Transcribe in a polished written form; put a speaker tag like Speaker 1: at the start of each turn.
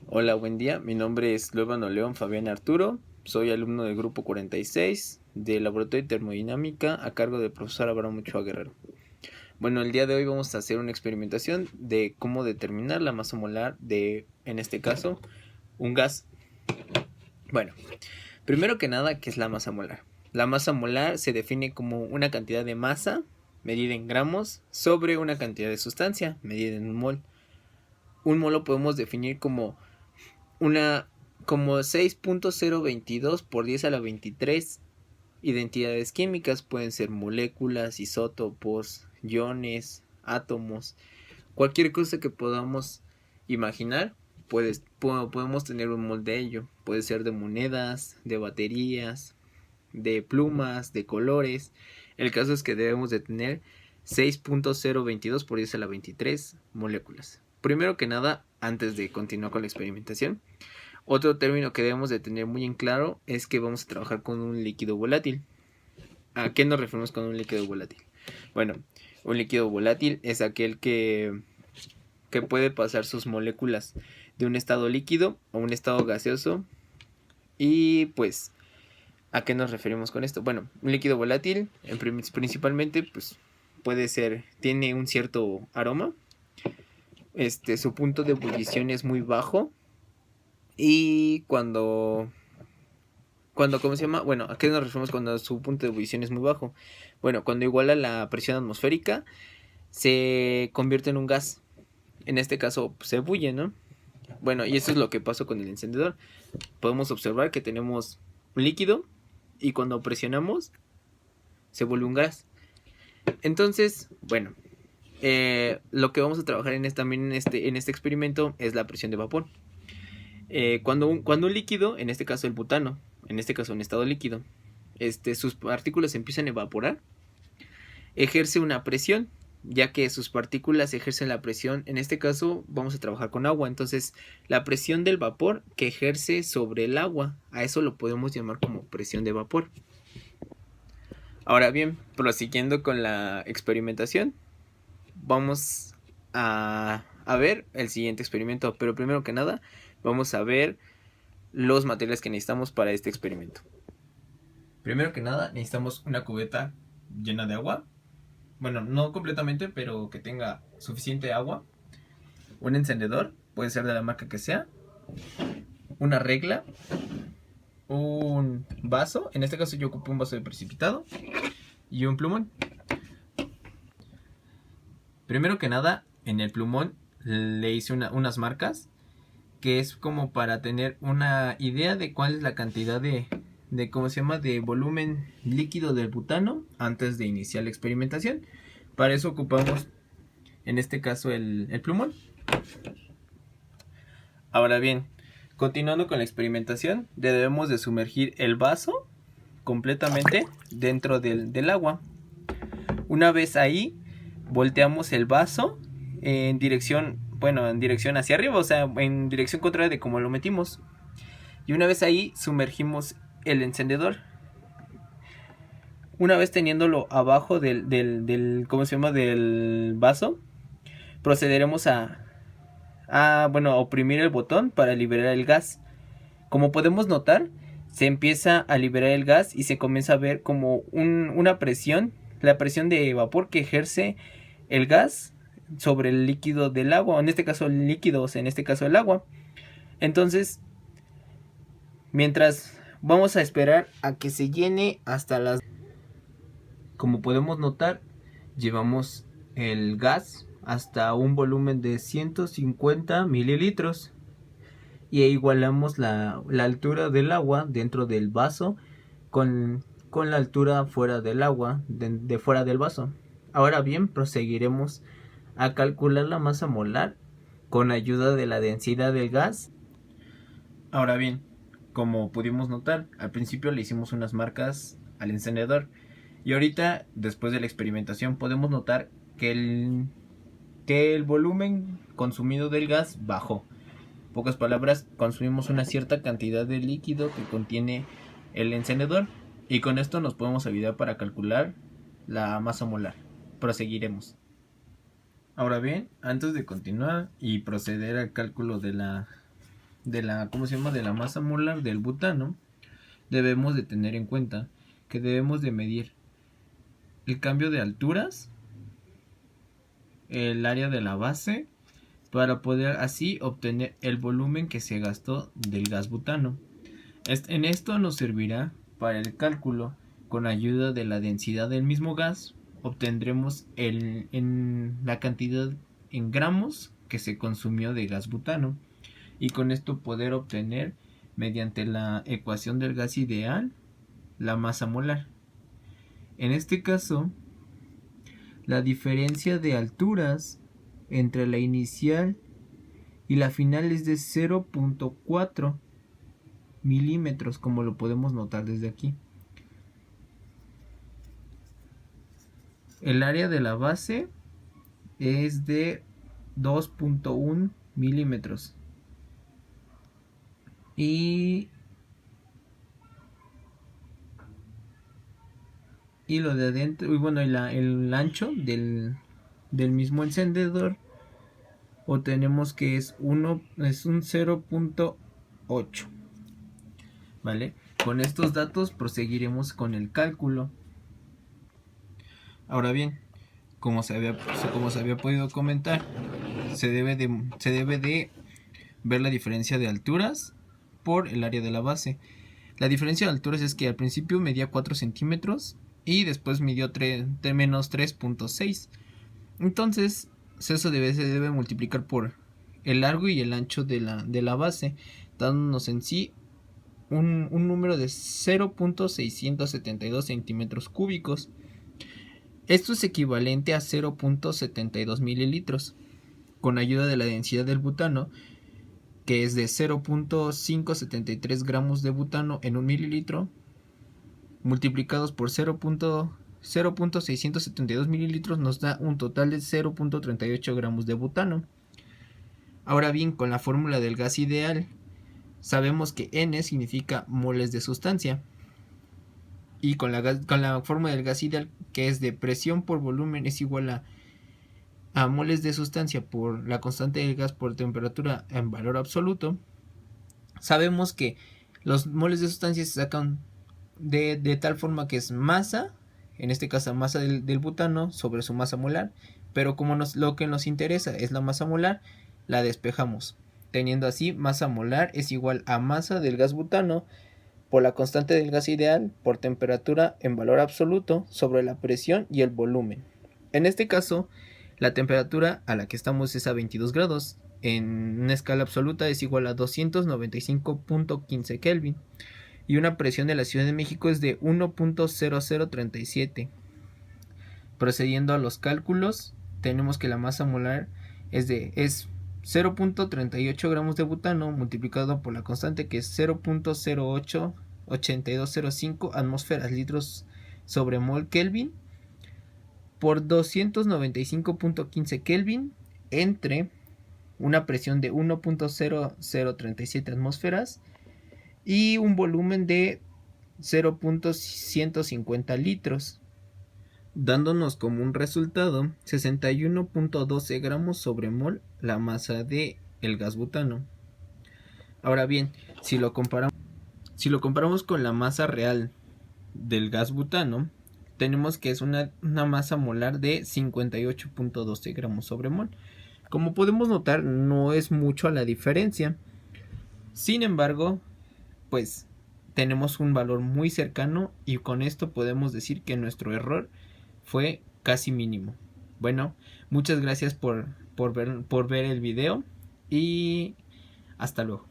Speaker 1: Hola, buen día. Mi nombre es Luevano León Fabián Arturo. Soy alumno del grupo 46 del Laboratorio de Termodinámica a cargo del profesor Abraham Ochoa Guerrero. Bueno, el día de hoy vamos a hacer una experimentación de cómo determinar la masa molar de, en este caso, un gas. Bueno, primero que nada, ¿qué es la masa molar? La masa molar se define como una cantidad de masa medida en gramos sobre una cantidad de sustancia medida en un mol. Un mol lo podemos definir como una como 6.022 por 10 a la 23 identidades químicas. Pueden ser moléculas, isótopos, iones, átomos, cualquier cosa que podamos imaginar. Podemos tener un molde de ello. Puede ser de monedas, de baterías, de plumas, de colores. El caso es que debemos de tener 6.022 por 10 a la 23 moléculas. Primero que nada, antes de continuar con la experimentación, otro término que debemos de tener muy en claro es que vamos a trabajar con un líquido volátil. ¿A qué nos referimos con un líquido volátil? Bueno, un líquido volátil es aquel que puede pasar sus moléculas de un estado líquido a un estado gaseoso. Y pues, ¿a qué nos referimos con esto? Bueno, un líquido volátil principalmente pues puede ser, tiene un cierto aroma. Su punto de ebullición es muy bajo. Y ¿cómo se llama? Bueno, ¿a qué nos referimos cuando su punto de ebullición es muy bajo? Bueno, cuando iguala la presión atmosférica, se convierte en un gas. En este caso, pues, se ebulle, ¿no? Bueno, y eso es lo que pasó con el encendedor. Podemos observar que tenemos un líquido y cuando presionamos, se vuelve un gas. Entonces, bueno, lo que vamos a trabajar también en este experimento es la presión de vapor. Cuando un líquido, en este caso el butano, en este caso un estado líquido, sus partículas empiezan a evaporar, ejerce una presión, ya que sus partículas ejercen la presión. En este caso vamos a trabajar con agua, entonces la presión del vapor que ejerce sobre el agua, a eso lo podemos llamar como presión de vapor. Ahora bien, prosiguiendo con la experimentación, vamos a ver el siguiente experimento, pero primero que nada vamos a ver los materiales que necesitamos para este experimento. Primero que nada necesitamos una cubeta llena de agua. Bueno, no completamente, pero que tenga suficiente agua. Un encendedor, puede ser de la marca que sea. Una regla. Un vaso, en este caso yo ocupé un vaso de precipitado. Y un plumón. Primero que nada, en el plumón le hice unas marcas, que es como para tener una idea de cuál es la cantidad de ¿cómo se llama? De volumen líquido del butano antes de iniciar la experimentación. Para eso ocupamos, en este caso, el plumón. Ahora bien, continuando con la experimentación, debemos de sumergir el vaso completamente dentro del agua. Una vez ahí, volteamos el vaso en dirección, bueno, en dirección hacia arriba, o sea, en dirección contraria de como lo metimos. Y una vez ahí, sumergimos el encendedor. Una vez teniéndolo abajo del ¿cómo se llama? Del vaso, procederemos a oprimir el botón para liberar el gas. Como podemos notar, se empieza a liberar el gas y se comienza a ver como una presión, la presión de vapor que ejerce el gas sobre el líquido del agua, en este caso el líquido, o sea, en este caso el agua. Entonces, mientras vamos a esperar a que se llene hasta las... Como podemos notar, llevamos el gas hasta un volumen de 150 mililitros y igualamos la altura del agua dentro del vaso con la altura fuera del agua, de fuera del vaso. Ahora bien, proseguiremos a calcular la masa molar con ayuda de la densidad del gas. Ahora bien, como pudimos notar, al principio le hicimos unas marcas al encendedor y ahorita, después de la experimentación, podemos notar que el volumen consumido del gas bajó. En pocas palabras, consumimos una cierta cantidad de líquido que contiene el encendedor y con esto nos podemos ayudar para calcular la masa molar. Proseguiremos. Ahora bien, antes de continuar y proceder al cálculo de la, ¿cómo se llama?, de la masa molar del butano, debemos de tener en cuenta que debemos de medir el cambio de alturas, el área de la base, para poder así obtener el volumen que se gastó del gas butano. En esto nos servirá para el cálculo. Con ayuda de la densidad del mismo gas obtendremos en la cantidad en gramos que se consumió de gas butano, y con esto poder obtener, mediante la ecuación del gas ideal, la masa molar. En este caso, la diferencia de alturas entre la inicial y la final es de 0.4 milímetros, como lo podemos notar desde aquí. El área de la base es de 2.1 milímetros. Y lo de adentro, y bueno, el ancho del mismo encendedor, o tenemos que es un 0.8. ¿Vale? Con estos datos proseguiremos con el cálculo. Ahora bien, como se había podido comentar, se debe de ver la diferencia de alturas por el área de la base. La diferencia de alturas es que al principio medía 4 centímetros y después midió menos 3.6. Entonces, eso se debe multiplicar por el largo y el ancho de la base, dándonos en sí un número de 0.672 centímetros cúbicos. Esto es equivalente a 0.72 mililitros. Con ayuda de la densidad del butano, que es de 0.573 gramos de butano en un mililitro, multiplicados por 0.672 mililitros, nos da un total de 0.38 gramos de butano. Ahora bien, con la fórmula del gas ideal, sabemos que N significa moles de sustancia. Y con la fórmula del gas ideal, que es de presión por volumen es igual a moles de sustancia por la constante del gas por temperatura en valor absoluto, sabemos que los moles de sustancia se sacan de tal forma que es masa, en este caso masa del butano sobre su masa molar, pero como lo que nos interesa es la masa molar, la despejamos, teniendo así masa molar es igual a masa del gas butano por la constante del gas ideal por temperatura en valor absoluto sobre la presión y el volumen. En este caso, la temperatura a la que estamos es a 22 grados. En una escala absoluta es igual a 295.15 Kelvin. Y una presión de la Ciudad de México es de 1.0037. Procediendo a los cálculos, tenemos que la masa molar es 0.38 gramos de butano multiplicado por la constante, que es 0.088205 atmósferas litros sobre mol Kelvin, por 295.15 Kelvin, entre una presión de 1.0037 atmósferas y un volumen de 0.150 litros, dándonos como un resultado 61.12 gramos sobre mol la masa de el gas butano. Ahora bien, si lo comparamos con la masa real del gas butano, tenemos que es una masa molar de 58.12 gramos sobre mol. Como podemos notar, no es mucho la diferencia. Sin embargo, pues tenemos un valor muy cercano, y con esto podemos decir que nuestro error fue casi mínimo. Bueno, muchas gracias por ver el video y hasta luego.